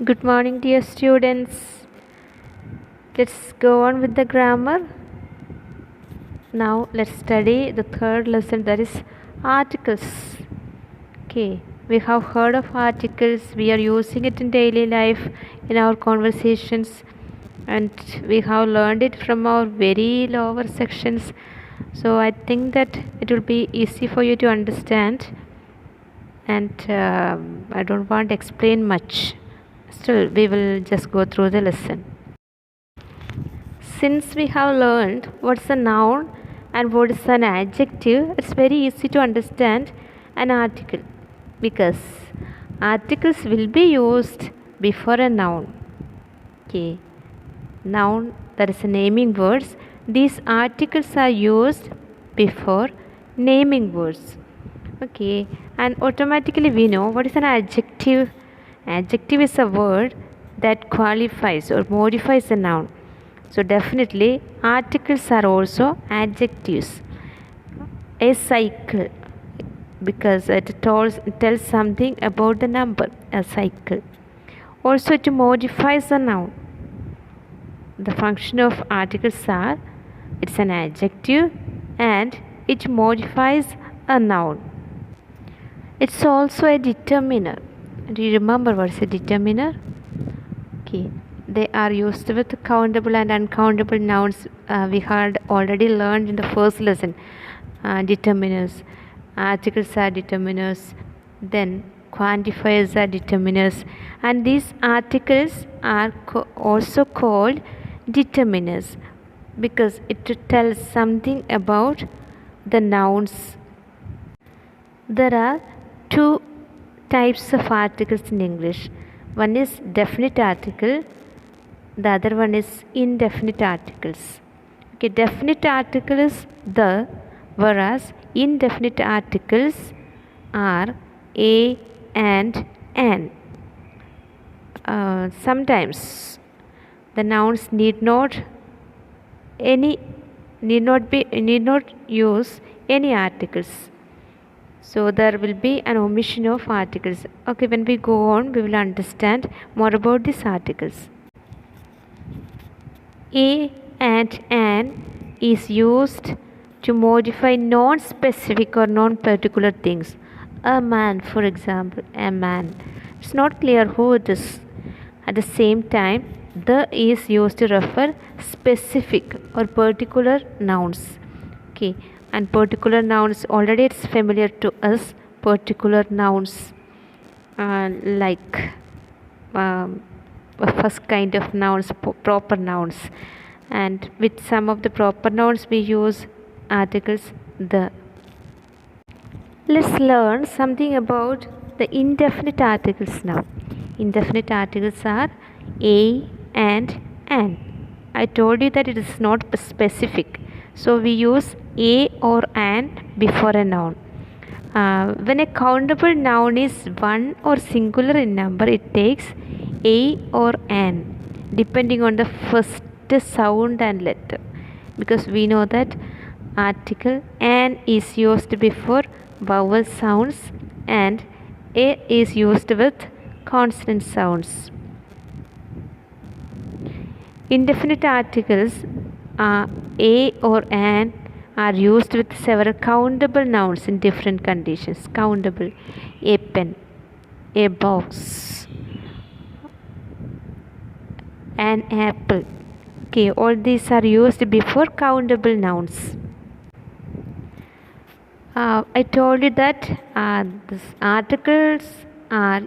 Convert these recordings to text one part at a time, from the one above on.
Good morning, dear students. Let's go on with the grammar. Now, let's study the third lesson, that is articles. Okay, we have heard of articles, we are using it in daily life, in our conversations, and we have learned it from our very lower sections. So, I think that it will be easy for you to understand, and I don't want to explain much. Still, we will just go through the lesson. Since we have learned what's a noun and what is an adjective, it's very easy to understand an article because articles will be used before a noun. Okay, noun, that is a naming words. These articles are used before naming words. Okay, and automatically we know what is an adjective. Adjective is a word that qualifies or modifies a noun. So definitely articles are also adjectives. A cycle, because it tells something about the number, a cycle. Also it modifies a noun. The function of articles are, it's an adjective and it modifies a noun. It's also a determiner. Do you remember what is a determiner? Okay, they are used with countable and uncountable nouns. We had already learned in the first lesson. Determiners, articles are determiners, then quantifiers are determiners, and these articles are also called determiners because it tells something about the nouns. There are two types of articles in English. One is definite article, the other one is indefinite articles. Okay, definite article is the, whereas indefinite articles are a and an. Sometimes the nouns need not use any articles. So there will be an omission of articles. Okay, when we go on, we will understand more about these articles. A and an is used to modify non-specific or non-particular things. A man, for example, a man. It's not clear who it is. At the same time, the is used to refer specific or particular nouns. Okay, and particular nouns, already it's familiar to us. Particular nouns like first kind of nouns, proper nouns, and with some of the proper nouns we use articles the. Let's learn something about the indefinite articles now. Indefinite articles are a and an. I told you that it is not specific, so we use a or an before a noun. When a countable noun is one or singular in number, it takes a or an depending on the first sound and letter, because we know that article an is used before vowel sounds and a is used with consonant sounds. Indefinite articles a or an are used with several countable nouns in different conditions. Countable, a pen, a box, an apple. Okay, all these are used before countable nouns. I told you that these articles are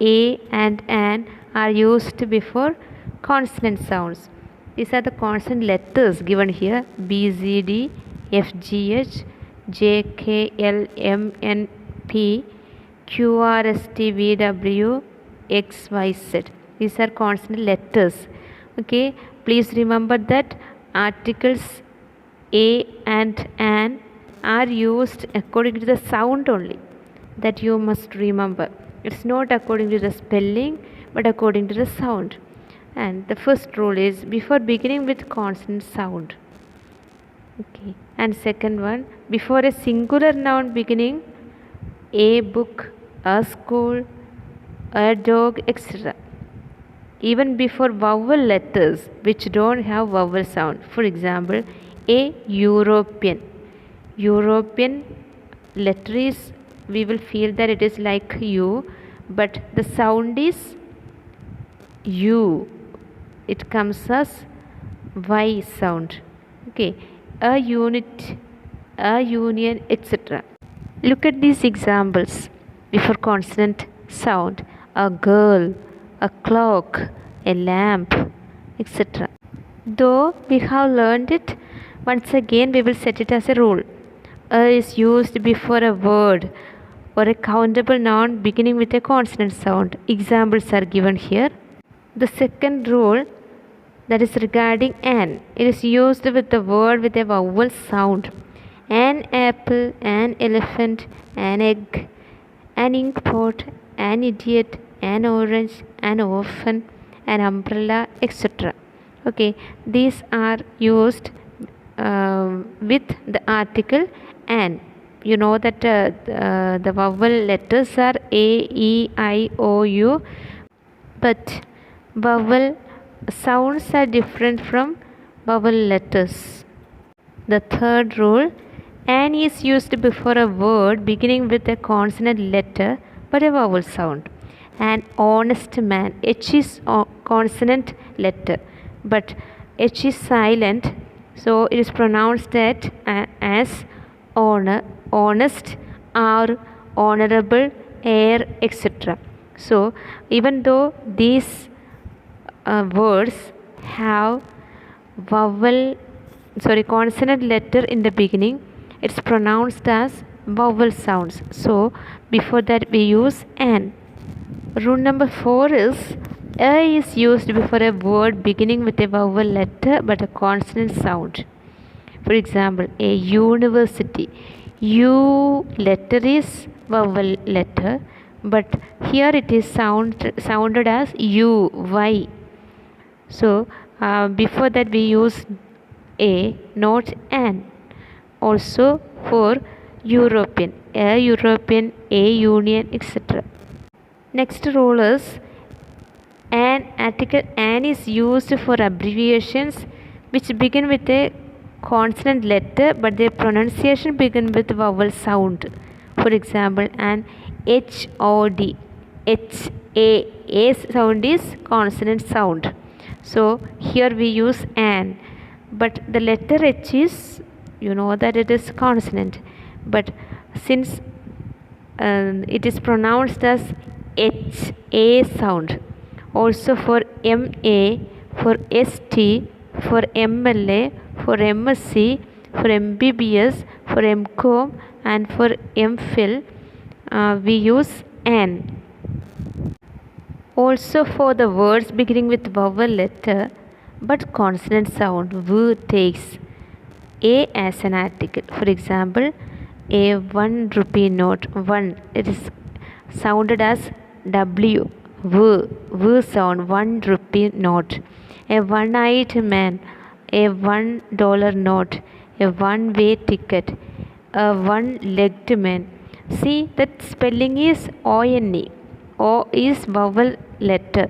a and an are used before consonant sounds. These are the consonant letters given here: B, Z, D, F, G, H, J, K, L, M, N, P, Q, R, S, T, V, W, X, Y, Z. These are consonant letters. Okay, please remember that articles a and an are used according to the sound only. That you must remember. It's not according to the spelling but according to the sound. And the first rule is before beginning with consonant sound. Okay. And second one, before a singular noun beginning, a book, a school, a dog, etc. even before vowel letters which don't have vowel sound. For example, a European. European letter is, we will feel that it is like U, but the sound is U. It comes as Y sound. Okay, a unit, a union, etc. Look at these examples before consonant sound: a girl, a clock, a lamp, etc. Though we have learned it, once again we will set it as a rule. A is used before a word or a countable noun beginning with a consonant sound. Examples are given here. The second rule, that is regarding an, it is used with the word with a vowel sound. An apple, an elephant, an egg, an ink pot, an idiot, an orange, an orphan, an umbrella, etc. Okay, these are used with the article an. You know that the vowel letters are A, E, I, O, U, but vowel sounds are different from vowel letters. The third rule, an is used before a word beginning with a consonant letter but a vowel sound. An honest man, H is consonant letter but H is silent, so it is pronounced as honor, honest, or honorable, heir, etc. So even though these words have consonant letter in the beginning, it's pronounced as vowel sounds. So before that we use an. Rule number 4 is a is used before a word beginning with a vowel letter but a consonant sound. For example, a university. U letter is vowel letter, but here it is sounded as U, Y. So before that we use a, not an. Also for European, a European, a union, etc. Next rule is an article. An is used for abbreviations which begin with a consonant letter but their pronunciation begin with vowel sound. For example, an HOD, H, A sound is consonant sound. So here we use an, but the letter H is, you know that it is consonant, but since it is pronounced as H, A sound. Also for MA, for ST, for MLA, for MSc, for MBBS, for MCOM, and for MPhil, we use an. Also for the words beginning with vowel letter but consonant sound, V takes A as an article. For example, a 1 rupee note, 1, it is sounded as W, V sound, 1 rupee note. A one-eyed man, a $1 note, a one-way ticket, a one-legged man. See that spelling is O-N-E. O is vowel letter,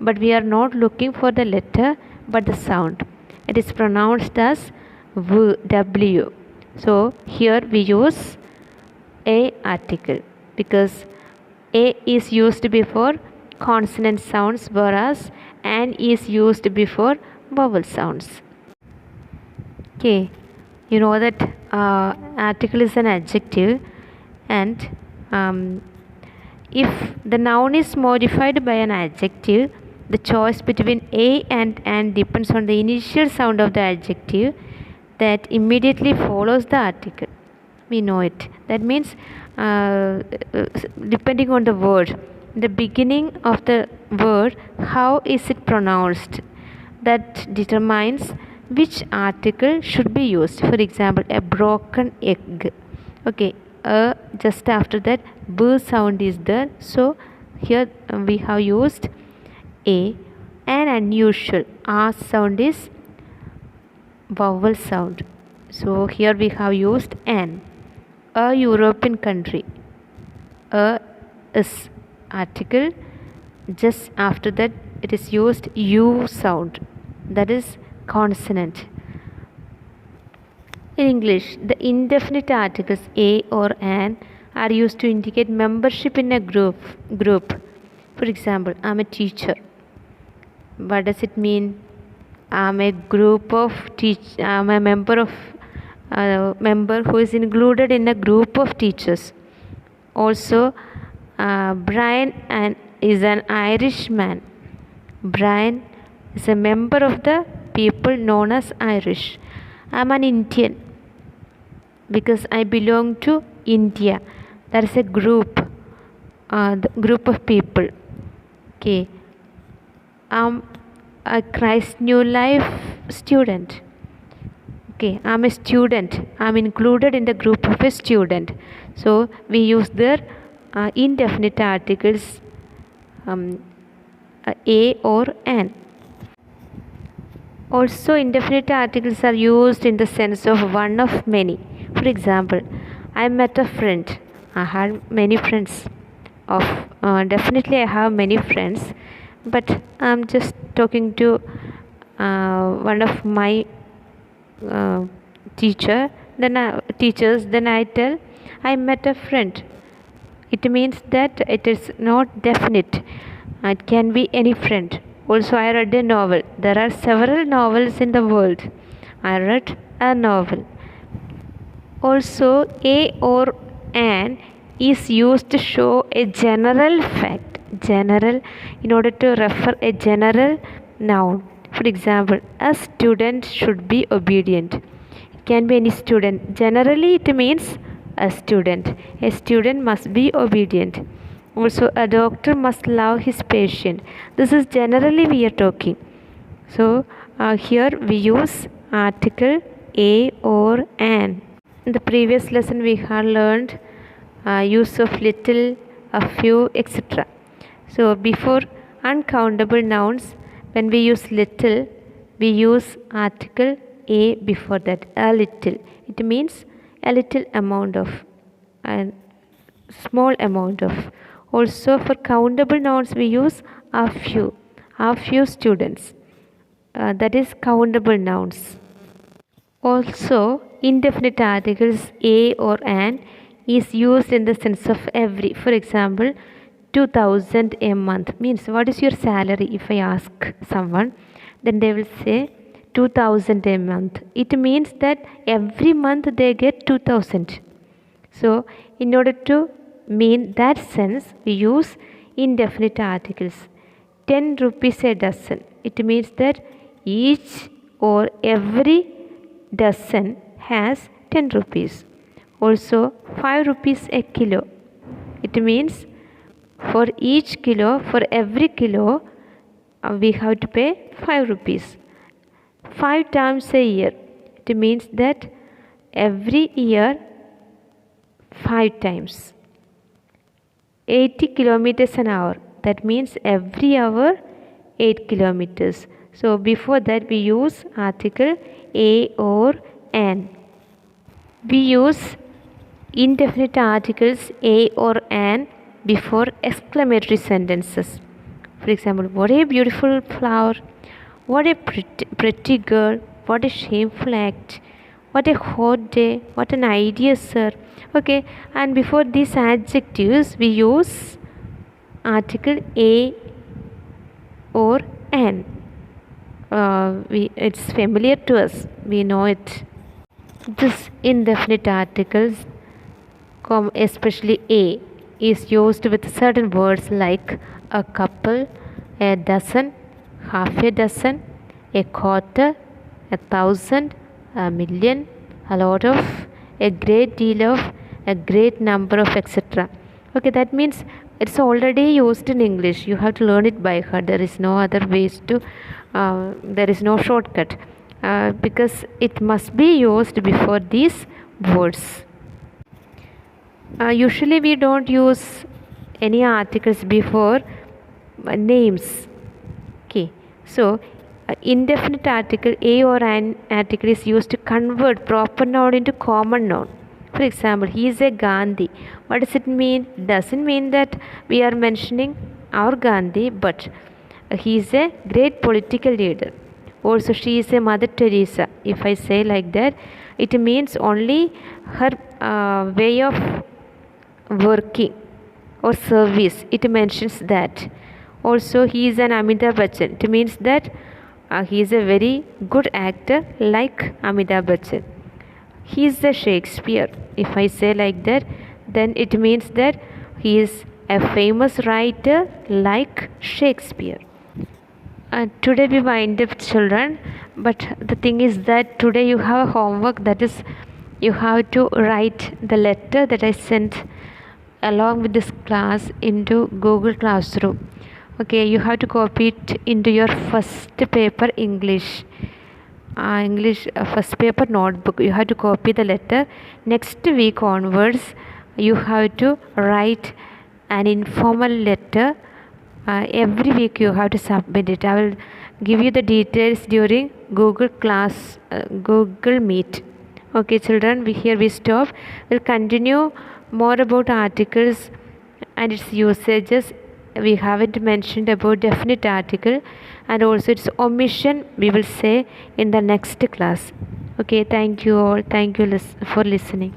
but we are not looking for the letter but the sound. It is pronounced as V, W. So here we use a article because a is used before consonant sounds whereas an is used before vowel sounds. Okay, you know that article is an adjective, and if the noun is modified by an adjective, the choice between a and an depends on the initial sound of the adjective that immediately follows the article. We know it. That means depending on the word, the beginning of the word, how is it pronounced, that determines which article should be used. For example, a broken egg. Okay, just after that B sound is there, so here we have used a. An unusual, R sound is vowel sound, so here we have used an. A European country, a is article, just after that it is used U sound, that is consonant. In English, the indefinite articles a or an are used to indicate membership in a group. For example, I'm a teacher. What does it mean? I'm a group of I'm a member of member who is included in a group of teachers. Also, Brian is an Irishman. Brian is a member of the people known as Irish. I'm an Indian because I belong to India. That is a group, the group of people. Okay, I'm a Christ New Life student. Okay, I'm a student. I'm included in the group of a student. So we use their indefinite articles a or an. Also, indefinite articles are used in the sense of one of many. For example, I met a friend. I had many friends. Definitely, I have many friends, but I'm just talking to one of my teachers. Then I tell I met a friend. It means that it is not definite. It can be any friend. Also, I read a novel. There are several novels in the world. I read a novel. Also, a or an is used to show a general fact. General in order to refer a general noun. For example, a student should be obedient. It can be any student. Generally, it means a student. A student must be obedient. Also, a doctor must love his patient. This is generally we are talking. So, here we use article a or an. In the previous lesson, we have learned use of little, a few, etc. So, before uncountable nouns, when we use little, we use article a before that, a little. It means a little amount of, a small amount of. Also, for countable nouns, we use a few students. That is countable nouns. Also, indefinite articles a or an is used in the sense of every. For example, 2000 a month means what is your salary? If I ask someone, then they will say 2000 a month. It means that every month they get 2000. So, in order to mean that sense, we use indefinite articles. 10 rupees a dozen. It means that each or every dozen has 10 rupees. Also, 5 rupees a kilo. It means for each kilo, for every kilo, we have to pay 5 rupees. 5 times a year. It means that every year 5 times. 80 kilometers an hour. That means every hour 8 kilometers. So before that we use article a or an. We use indefinite articles a or an before exclamatory sentences. For example, what a beautiful flower, what a pretty girl, what a shameful act, what a hot day, what an idea, sir. Okay, and before these adjectives we use article a or an. It's familiar to us, we know it. This indefinite articles, especially a, is used with certain words like a couple, a dozen, half a dozen, a quarter, 1,000, a million, a lot of, a great deal of, a great number of, etc. Okay, that means it's already used in English. You have to learn it by heart. There is no other ways to, there is no shortcut because it must be used before these words. Usually we don't use any articles before names. Okay, so indefinite article a or an article is used to convert proper noun into common noun. For example, he is a Gandhi. What does it mean? It doesn't mean that we are mentioning our Gandhi, but he is a great political leader. Also, she is a Mother Teresa. If I say like that, it means only her way of working or service. It mentions that. Also, he is an Amitabh Bachchan. It means that he is a very good actor like Amitabh Bachchan. He is a Shakespeare. If I say like that, then it means that he is a famous writer like Shakespeare. Today we wind up, children, but the thing is that today you have a homework, that is you have to write the letter that I sent along with this class into Google Classroom. Okay, you have to copy it into your first paper English first paper notebook. You have to copy the letter. Next week onwards you have to write an informal letter. Every week you have to submit it. I will give you the details during Google Meet. Okay, children, here we stop. We'll continue more about articles and its usages. We haven't mentioned about definite article and also its omission we will say in the next class. Okay, thank you all. Thank you for listening.